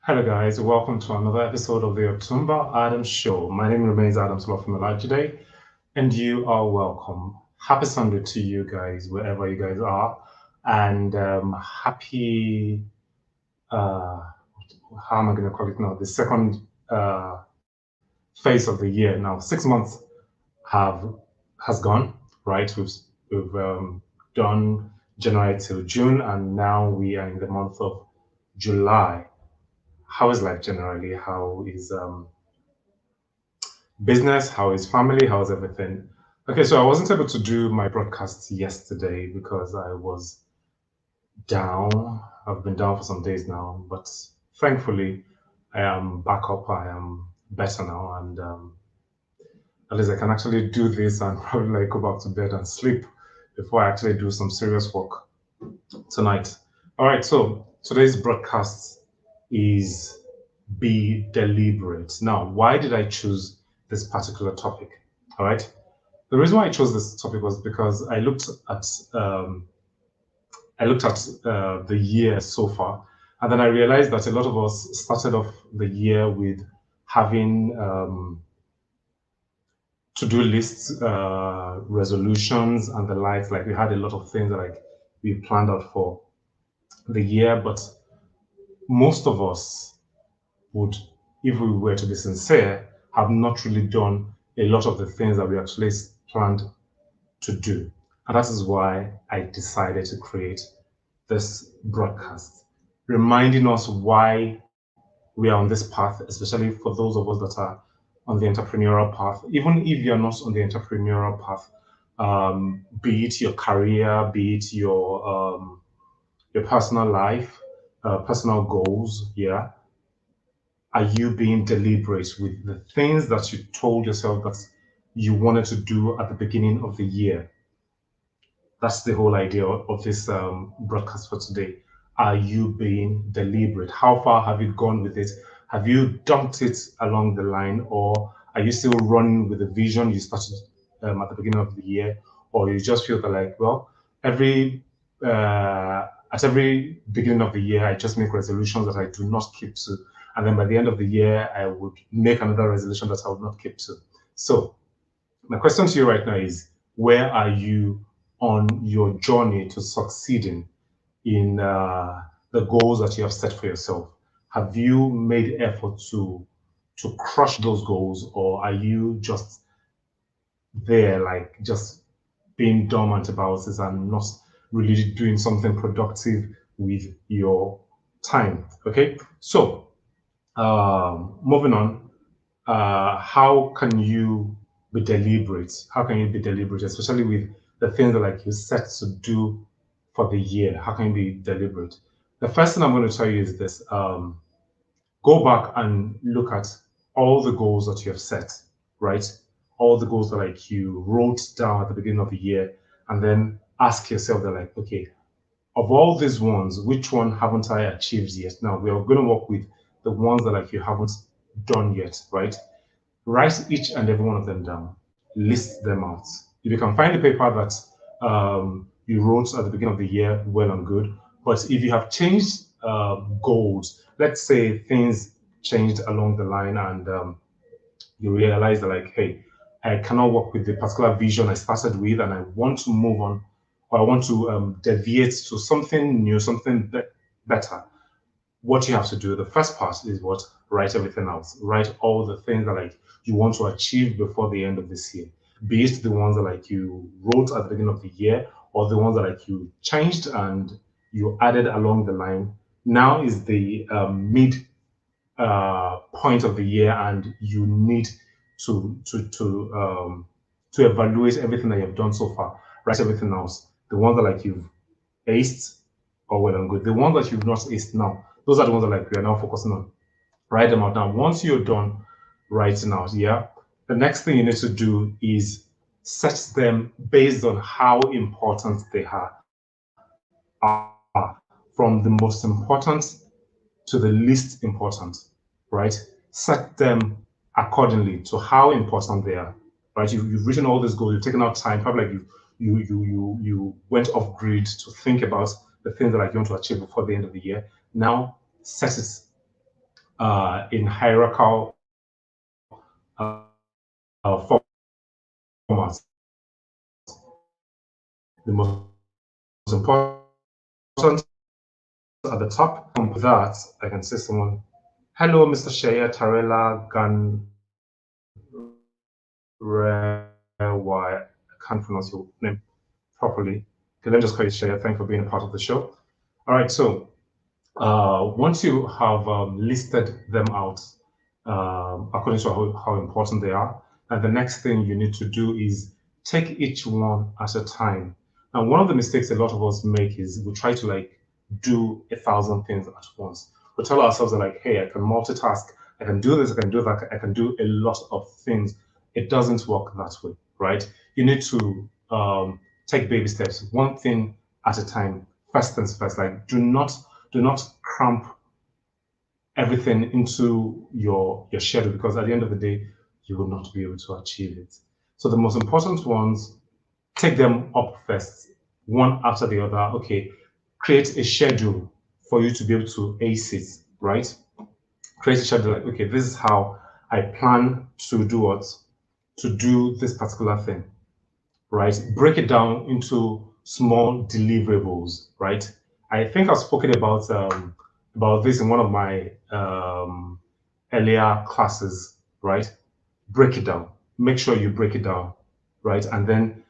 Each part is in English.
Hello, guys. Welcome to another episode of the Otumba Adams Show. My name remains Adam Slofumala today, and you are welcome. Happy Sunday to you guys, wherever you guys are, and happy. Uh, how am I going to call it now? The second phase of the year. Now, 6 months have has gone. Right, we've done January till June, and now we are in the month of July. How is life generally? How is business? How is family? How's everything? Okay, so I wasn't able to do my broadcast yesterday because I was down. I've been down for some days now, but thankfully I am back up. I am better now, and at least I can actually do this and probably like go back to bed and sleep before I actually do some serious work tonight. All right, so today's broadcast is be deliberate. Now, why did I choose this particular topic? All right. The reason why I chose this topic was because I looked at the year so far, and then I realized that a lot of us started off the year with having to-do lists, resolutions, and the likes. Like we had a lot of things that like we planned out for the year, but most of us would, if we were to be sincere, have not really done a lot of the things that we actually planned to do. And that is why I decided to create this broadcast, reminding us why we are on this path, especially for those of us that are on the entrepreneurial path. Even if you're not on the entrepreneurial path, be it your career, be it your personal life, personal goals, yeah, are you being deliberate with the things that you told yourself that you wanted to do at the beginning of the year? That's the whole idea of this broadcast for today. Are you being deliberate? How far have you gone with it? Have you dumped it along the line, or are you still running with the vision you started at the beginning of the year, or you just feel that like, well, every at every beginning of the year, I just make resolutions that I do not keep to, and then by the end of the year, I would make another resolution that I would not keep to. So my question to you right now is, where are you on your journey to succeeding in the goals that you have set for yourself? Have you made effort to crush those goals, or are you just there, like just being dormant about it and not really doing something productive with your time? Okay, so moving on, how can you be deliberate? How can you be deliberate, especially with the things that like you set to do for the year? How can you be deliberate? The first thing I'm going to tell you is this: go back and look at all the goals that you have set, right? All the goals that like you wrote down at the beginning of the year, and then ask yourself that like, okay, of all these ones, which one haven't I achieved yet? Now we are going to work with the ones that like you haven't done yet, right? Write each and every one of them down, list them out. If you can find the paper that you wrote at the beginning of the year, well and good. But if you have changed goals, let's say things changed along the line and you realize that, like, hey, I cannot work with the particular vision I started with and I want to move on, or I want to deviate to something new, something better. What you have to do, the first part is what? Write everything out. Write all the things that like you want to achieve before the end of this year. Be it the ones that like you wrote at the beginning of the year, or the ones that like you changed and you added along the line. Now is the mid point of the year, and you need to evaluate everything that you've done so far. Write everything else. The ones that like you've aced, or well and good. The ones that you've not aced now, those are the ones that like we are now focusing on. Write them out. Now, once you're done writing out, yeah, the next thing you need to do is set them based on how important they are, from the most important to the least important, right? Set them accordingly to how important they are, right? You've written all these goals, you've taken out time, probably like you went off grid to think about the things that like you want to achieve before the end of the year. Now set it in hierarchical formats. The most important at the top. From that, I can see someone. Hello, Mr. Shea Tarela Ganrewa. I can't pronounce your name properly. Okay, let me just call you Shea. Thanks for being a part of the show. All right, so once you have listed them out according to how important they are, and the next thing you need to do is take each one at a time. And one of the mistakes a lot of us make is we try to like do 1,000 things at once. We tell ourselves that like, hey, I can multitask, I can do this, I can do that, I can do a lot of things. It doesn't work that way, right? You need to take baby steps, one thing at a time. First things first. Like, do not cramp everything into your schedule, because at the end of the day, you will not be able to achieve it. So the most important ones, take them up first, one after the other. Okay, create a schedule for you to be able to ace it, right? Create a schedule like, okay, this is how I plan to do what? To do this particular thing, right? Break it down into small deliverables, right? I think I've spoken about this in one of my earlier classes, right? Break it down. Make sure you break it down, right? And then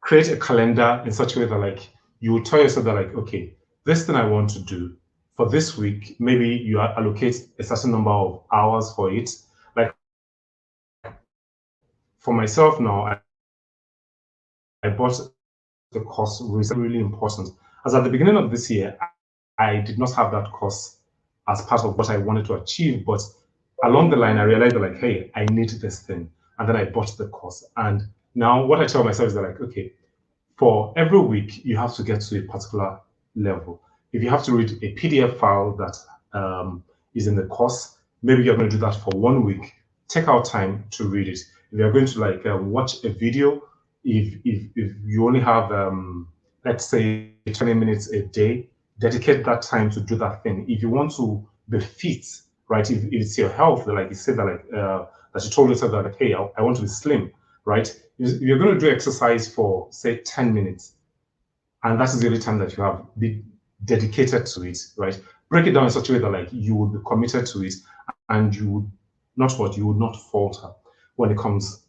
create a calendar in such a way that like you will tell yourself that like, okay, this thing I want to do for this week, maybe you allocate a certain number of hours for it. Like for myself now, I bought the course really important. As at the beginning of this year, I did not have that course as part of what I wanted to achieve, but along the line, I realized that like, hey, I need this thing, and then I bought the course. And now what I tell myself is that like, okay, for every week, you have to get to a particular level. If you have to read a PDF file that is in the course, maybe you're going to do that for 1 week. Take out time to read it. If you're going to like watch a video, if you only have let's say 20 minutes a day, dedicate that time to do that thing. If you want to be fit, right? If it's your health, like you said that like that you told yourself that like, hey, I want to be slim, right? If you're going to do exercise for say 10 minutes, and that is the only time that you have, be dedicated to it, right? Break it down in such a way that like you would be committed to it, and you would you would not falter when it comes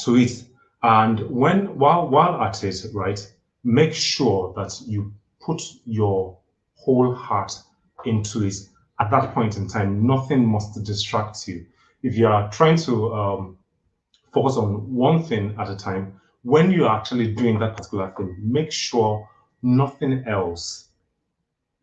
to it. And while at it, right, make sure that you put your whole heart into it at that point in time. Nothing must distract you. If you are trying to focus on one thing at a time, when you're actually doing that particular thing, make sure nothing else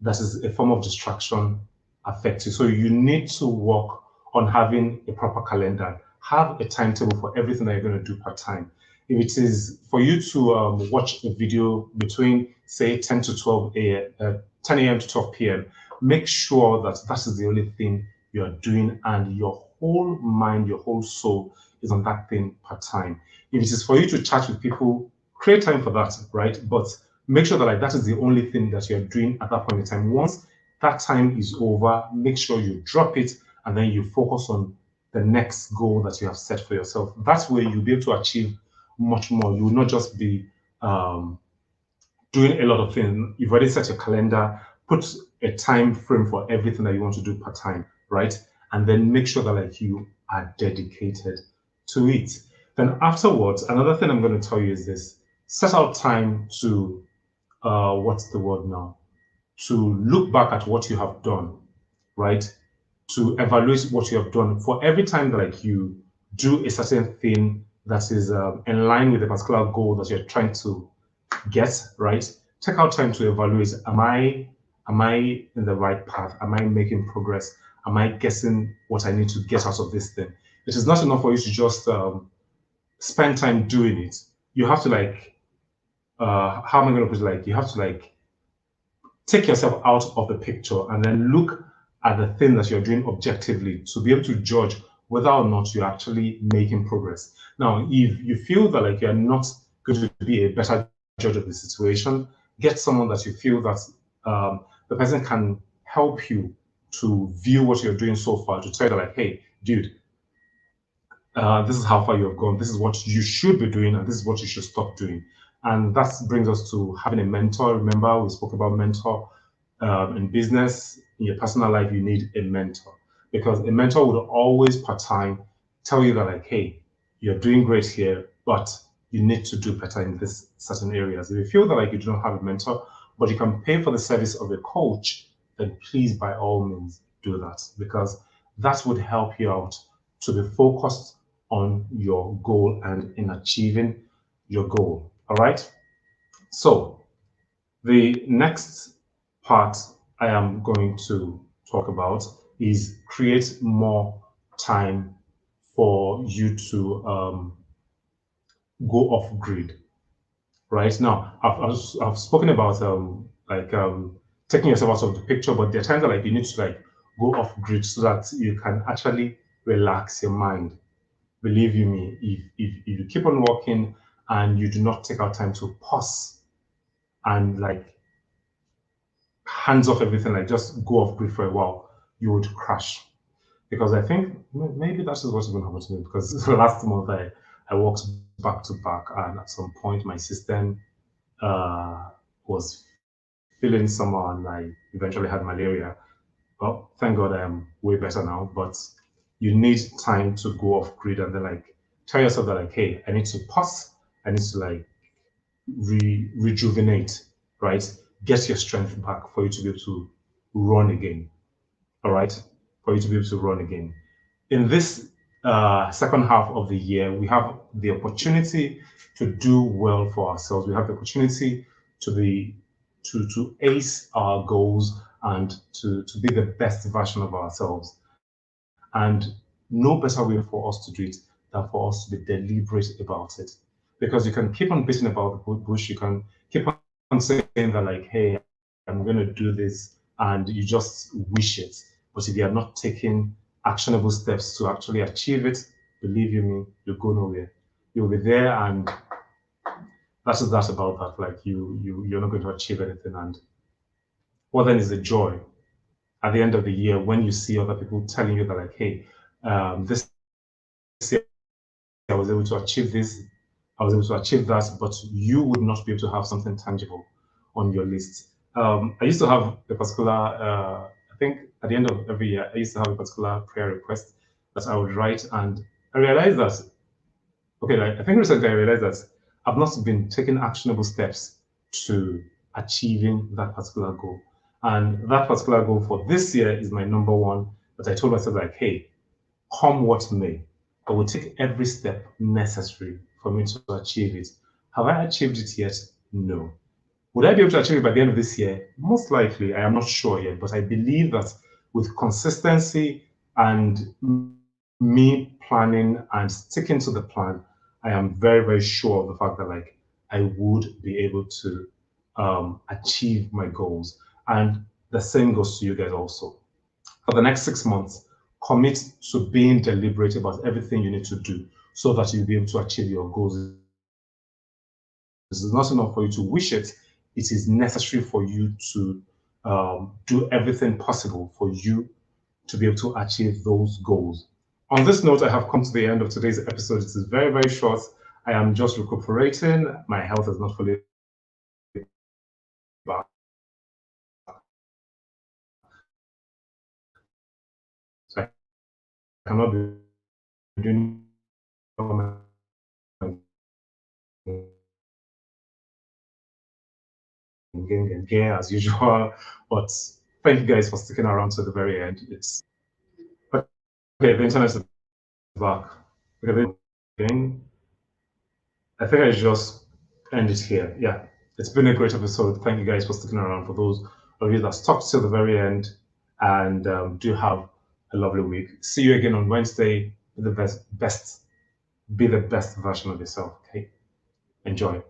that is a form of distraction affects you. So you need to work on having a proper calendar. Have a timetable for everything that you're going to do per time. If it is for you to watch a video between say 10 to 12 a.m., 10 a.m. to 12 p.m., make sure that that is the only thing you are doing, and your whole mind, your whole soul is on that thing per time. If it is for you to chat with people, create time for that, right? But make sure that like that is the only thing that you're doing at that point in time. Once that time is over, make sure you drop it and then you focus on the next goal that you have set for yourself. That's where you'll be able to achieve much more. You will not just be doing a lot of things. You've already set your calendar, put a time frame for everything that you want to do per time, right? And then make sure that like you are dedicated to it. Then afterwards, another thing I'm going to tell you is this: set out time to what's the word now? To look back at what you have done, right? To evaluate what you have done. For every time that like you do a certain thing that is in line with a particular goal that you're trying to get, right? Take out time to evaluate. Am I in the right path? Am I making progress? Am I getting what I need to get out of this thing? It is not enough for you to just spend time doing it. You have to like how am I going to put it? Like you have to like take yourself out of the picture and then look at the thing that you're doing objectively to be able to judge whether or not you're actually making progress. Now, if you feel that like you're not going to be a better judge of the situation, get someone that you feel that the person can help you to view what you're doing so far, to tell you like, hey, dude, this is how far you have gone. This is what you should be doing, and this is what you should stop doing. And that brings us to having a mentor. Remember, we spoke about mentor in business. In your personal life, you need a mentor, because a mentor would always part time tell you that like, hey, you're doing great here, but you need to do better in this certain areas. If you feel that like you do not have a mentor, but you can pay for the service of a coach, then please, by all means, do that, because that would help you out to be focused on your goal and in achieving your goal. All right. So the next part I am going to talk about is create more time for you to go off grid. Right now, I've spoken about taking yourself out of the picture, but there are times that like you need to like go off grid so that you can actually relax your mind. Believe you me, if you keep on working and you do not take out time to pause and like hands off everything, like just go off grid for a while, you would crash. Because I think maybe that's just what's going to happen to me. Because last month I worked back to back, and at some point my system was feeling somehow, and I eventually had malaria. Well, thank God I am way better now. But you need time to go off grid and then like tell yourself that like, hey, I need to pause. I need to like rejuvenate, right? Get your strength back for you to be able to run again. All right, for you to be able to run again. In this second half of the year, we have the opportunity to do well for ourselves. We have the opportunity to be to ace our goals and to be the best version of ourselves. And no better way for us to do it than for us to be deliberate about it. Because you can keep on beating about the bush, you can keep on saying that, like, hey, I'm going to do this, and you just wish it. But if you are not taking actionable steps to actually achieve it, believe you me, you'll go nowhere. You'll be there, and that's just that about that. Like you're not going to achieve anything. And what then is the joy at the end of the year when you see other people telling you that, like, hey, this year I was able to achieve this, I was able to achieve that, but you would not be able to have something tangible on your list. I used to have a particular, I think at the end of every year, I used to have a particular prayer request that I would write, and I realized that, okay, like, I think recently I realized that I've not been taking actionable steps to achieving that particular goal. And that particular goal for this year is my number one, that I told myself, like, hey, come what may, I will take every step necessary for me to achieve it. Have I achieved it yet? No. Would I be able to achieve it by the end of this year? Most likely. I am not sure yet, but I believe that with consistency and me planning and sticking to the plan, I am very, very sure of the fact that like I would be able to achieve my goals. And the same goes to you guys also. For the next 6 months, commit to being deliberate about everything you need to do so that you'll be able to achieve your goals. This is not enough for you to wish it. It is necessary for you to do everything possible for you to be able to achieve those goals. On this note, I have come to the end of today's episode. It is very, very short. I am just recuperating. My health is not fully back. So I cannot be doing again as usual. But thank you guys for sticking around to the very end. It's okay. The internet is back. Okay, again, I think I just end it here. Yeah, it's been a great episode. Thank you guys for sticking around. For those of you that stuck till the very end, and do have a lovely week. See you again on Wednesday. Be the best. Be the best version of yourself. Okay, enjoy.